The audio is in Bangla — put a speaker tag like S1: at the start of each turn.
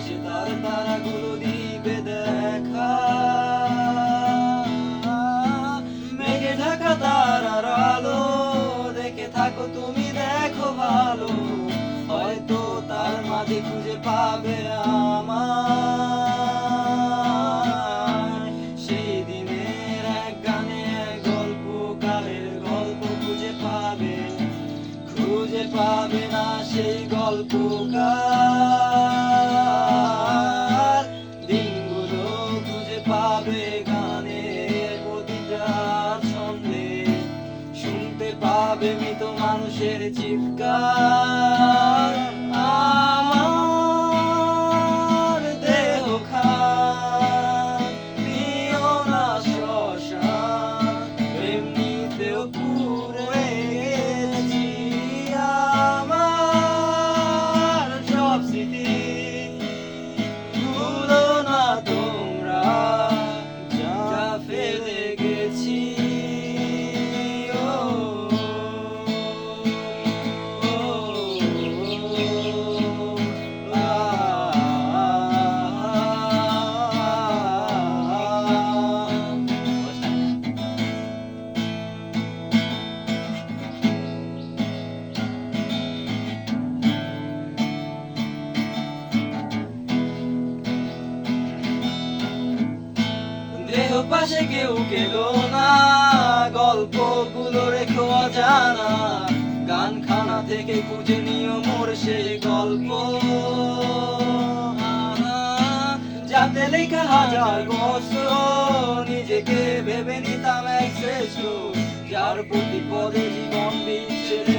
S1: সে তার তারাগুলো দিবে দেখা। মেঘে ঢাকা তারার আলো দেখে থাকো তুমি, দেখো ভালো, হয়তো তার মাঝে খুঁজে পাবে আমায়। সেই দিনের এক গানে এক গল্প, কালের গল্প খুঁজে পাবে না সেই গল্পকার। দিনগুলো খুঁজে পাবে গানের প্রতিটা ছন্দে, শুনতে পাবে মৃত মানুষের চিৎকার। আমার দেহ খান প্রিয় না শ্মশান, এমনিতেও পুড়ে গেছি। আমার সব স্মৃতি ভুলো না তোমরা, যা ফেলে গেছি। দেহ পাশে কেউ কেলো না, গল্পগুলো রেখো অজানা, গানখানা থেকে খুঁজে নিও মোর সেই গল্প। যাতে লেখা হাজার বছর নিজেকে ভেবে নিতাম এক শ্রেষ্ঠ, যার প্রতি পদে জীবন বিচ্ছেদে